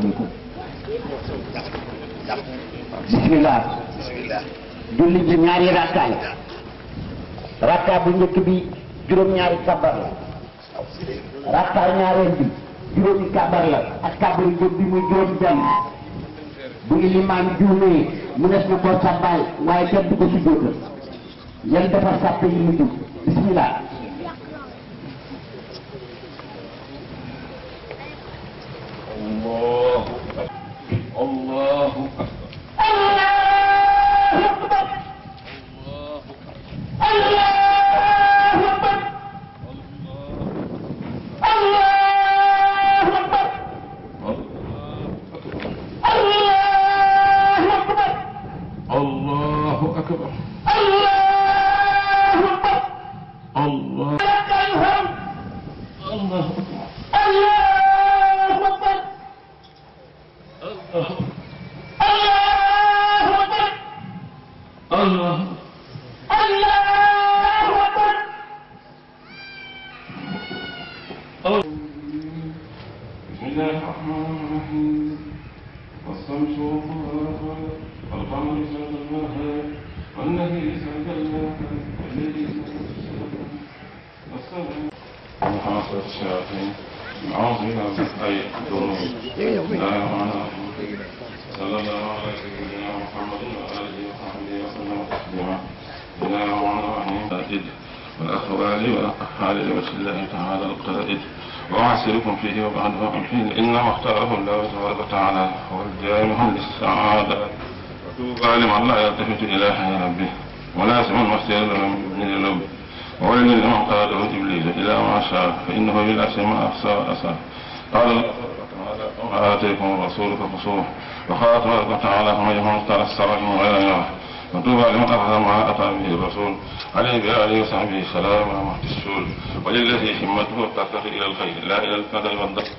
asalaamaaleykum. bismillah. julli ji ñaari rakka la. rakka bu njëkk bi juróom-ñaari kabar la. rakka ñaareel bi juróomi kabar la ak kabar yu bi muy juróom-benn. bu ilimaan juumee mu des na ko sabbal waaye kenn du ko sujjóotal. yan defar sàpp yi mu jub bismillah. Allahu akbar. والأخوال والأقحال لوجه الله تعالى القائد وأعسركم فيه وبعده أمحين إنما اختاره الله تبارك وتعالى هو الجامع للسعادة وطوبى لمن لا يلتفت إلى حي ربه ولازم المسير من لب وويل لمن قاده إبليس إلى ما شاء فإنه بالأسر ما أحصى وأسى قال الله تعالى وما آتيكم الرسول فخذوه وقال تبارك وتعالى فمن يكن تأثر من غير يره وطوبى لمن أخذ ما أتى به الرسول عليه بآله وصحبه السلام ورحمة السول وللذي همته التركة إلى الخير لا إلى الكذب والضحك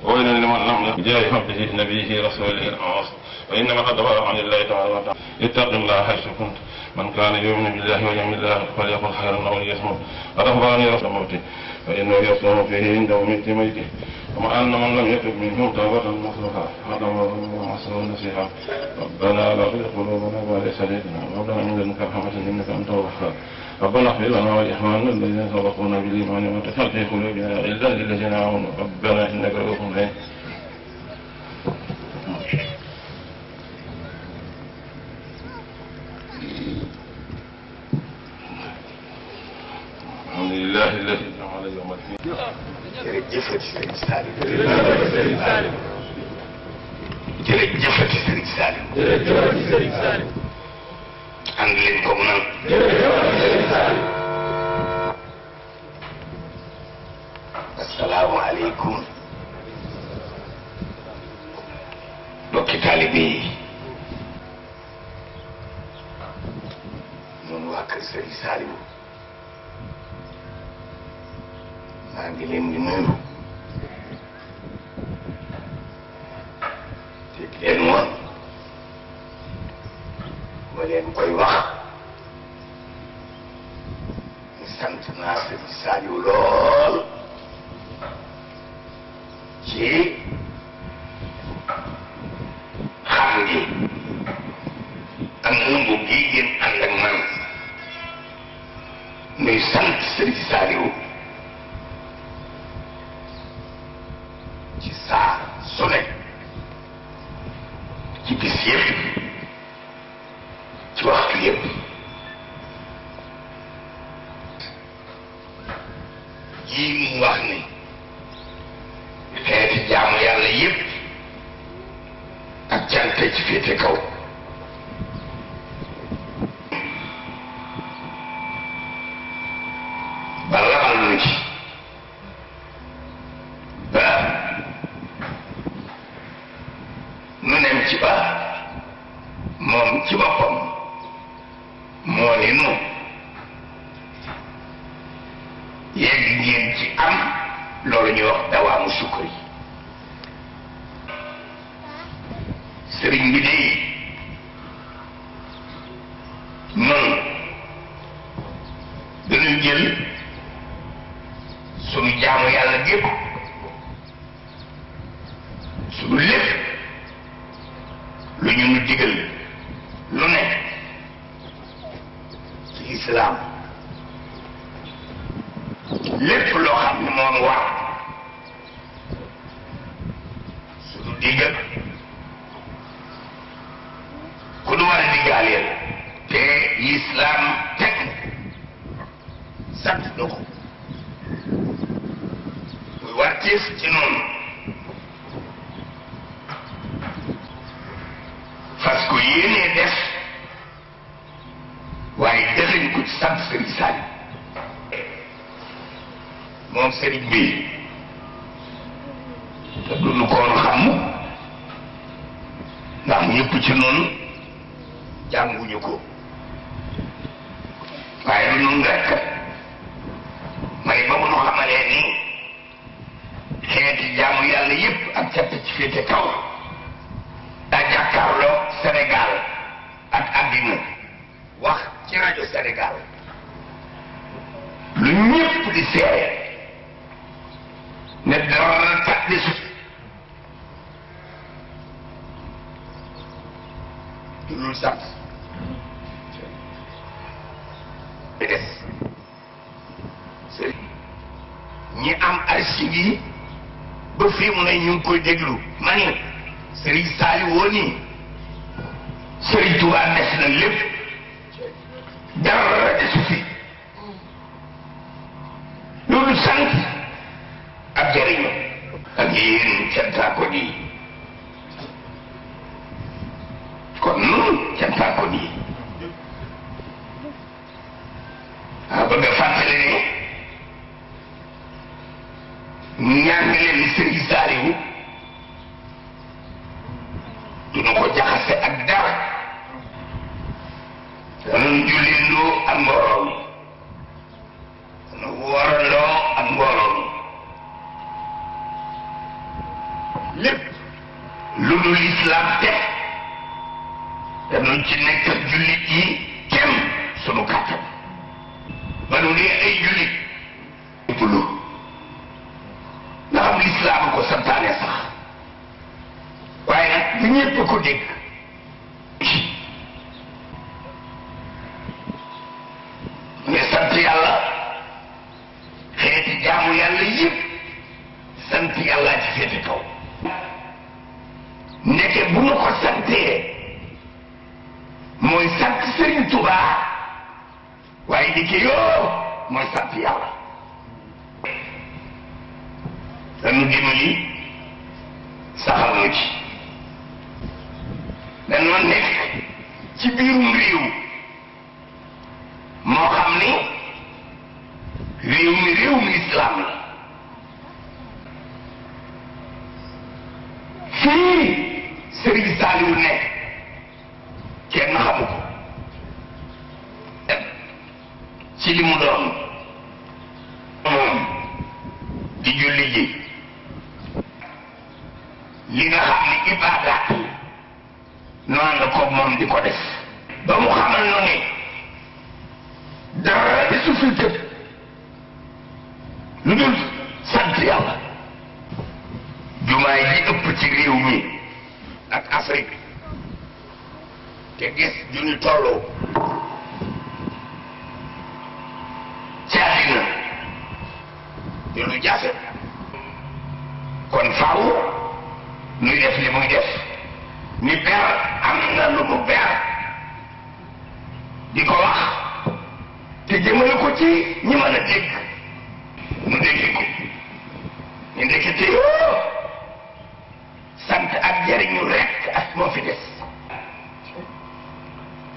وويل لمن لم يجاه حبه نبيه رسوله الأعاص فإنما قد بلغ عن الله تعالى وتعالى اتق الله حيث كنت من كان يؤمن بالله واليوم الآخر فليقل خيرا أو ليصمت قد أخبرني رسول موته فإنه يصوم فيه عنده ميته ومع أن من لم يتب منهم توبة نصوحا هذا عصر نصيحا ربنا لا تزغ قلوبنا بعد إذ هديتنا وهب لنا من لدنك رحمة إنك أنت الوهاب ربنا اغفر لنا ولإخواننا الذين سبقونا بالإيمان ولا تجعل في قلوبنا غلا للذين آمنوا ربنا إنك رؤوف رحيم. الحمد لله الذي جعل يوم الدين. jërëjëfati Serigne Saliou. jërëjëfati Serigne Saliou. jërëjëfati Serigne Saliou. jërëjëfati Serigne Saliou. ànd leen ko mu naan. jërëjëfati Serigne Saliou. asalaamaaleykum. mbokki taalibe yi. noonu waa kër Serigne Saliou. maa ngi leen di nuyu te di leen woon ma leen koy wax ni sant naa Serigne Saliou lool ci xam gi ak nangu gi ngeen ànd ak man muy sant Serigne Saliou ci saa su ne ci bis yëpp ci waxtu yëpp yii mu wax ni xeeti jaamu yàlla yëpp ak cante ci féete kaw ba labal nu ci ba nu nem ci ba moom ci boppam moo ni nu yegg ngeen ci am loolu ñuy wax dawaamu sukkari sëriñ bi de noonu dañuy jël sunu jaamu yàlla gépp sunu lépp digal lu nekk ci islam lépp loo xam ne moom war suñu digal ku nu war a digaaleel te l'islam teg sant na ko muy war tiis ci noonu fas ko yéenee def waaye dëxëñ ko ci sant sëriñ Saliou moom sëriñ bi te duñu koon xam ndax ñëpp ci noonu jànguñu ko waaye lu nun rekk may ba mu nu xamalee ni xeeti jaamu yàlla yépp ak catt ci féete kaw daa jàkkaarloo Sénégal ak àddina wax ci rajo Sénégal lu ñépp di seere ne dara tat di su du lul sant di des sëriñ ñi am archive yi ba fii mu ne ñu ngi koy déglu ma ni sëriñ Saliou woo nii sëriñ Touba des na lépp dara desu fi loolu sant ak jëriñu ak yéen cantaakon yi kon nun cantaakon yi bëgg a fàttali ne ñàngale li sëriñ Saliou duna ko jaxase ak dara danañ jullindoo ak mbooloo mi dana warandoo ak mbooloo mi lépp lu dul islam teg danañ ci nekk ak jullit yi kem sunu kàttan ba nu dee ay jullit bulu nga xam l'islam ko santaane sax waaye nag bu ñëpp ko dégg mais sant yàlla xeeti jaamu yàlla yëpp sant yàlla ci féete kaw ndeke bu nu ko santee mooy sant Serigne Touba waaye ndeke yoo mooy sant yàlla dañu dimbali saxal na ci dañoo nekk ci biirum réew moo xam ni réew mi islam la fii Serigne Saliou nekk kenn xamu ko ci li mu doon moom di julli ji li nga xam ni ibaadaat yi noonu la ko moom di ko def ba mu xamal nu ni dara di su fi tëb lu dul sant yàlla jumaay ji ëpp ci réew mi ak Afrique te gis ju ñu tolloo ci àddina di lu jafe kon faaw nuy def li muy def ni ber am na lu mu ber di ko wax te jëmale ko ci ñi mën a dégg nu dégg ko ñu ndekkete yoo sant ak jariñu rekk ak moo fi des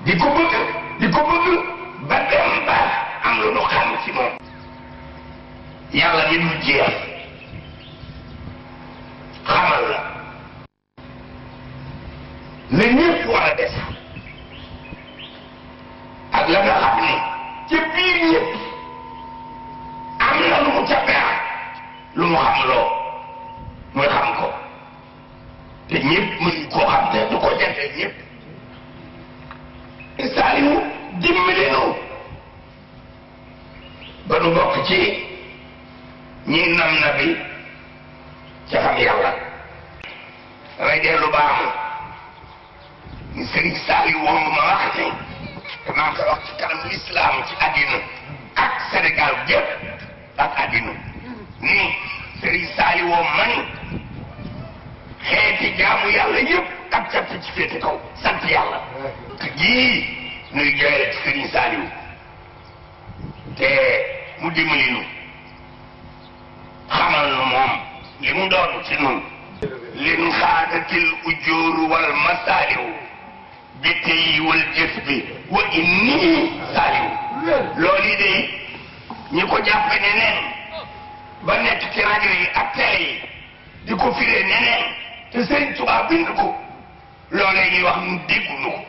di ko bëgg ba dem ba am lu nu xam ci moom yàlla mi dul jeex xamal la la ñëpp war a des ak la nga xam ni ca biir ñëpp am na lu mu ca ber lu mu xam loo muy xam ko te ñëpp mënuñ koo xam te du ko jante ñëpp Saliou dimbali nu ba nu bokk ci ñi nam na bi ca xam yàlla damay dellu baax ni ngi koy wax ci kanam l'islam ci àddina ak Sénégal gépp ak àddina ni Serigne Saliou woo man xeeti jaamu yàlla yëpp ak cant ci féete kaw sant yàlla jii nuy jooyal ci Serigne Saliou te mu dimbali nu xamal nu moom li mu doon ci nun lin xaadatil ujóoru wal masaaliw bi tey wal jëf bi wa inni Saliou loolu yi de ñi ko jàppe ne neen ba nekk ci rajo yi ak télé yi di ko firee neneen te Sëriñ Tuubaa bind ko loolee ñuy wax nu déggunu ko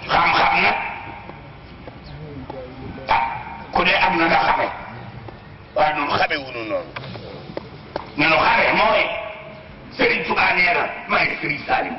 xam-xam nag ah ku ne am na nga xame waaye ñun xame wunu noonu ñu nu xame mooy Sëriñ Tuubaa nee na maa ngi Sëriñ Saliou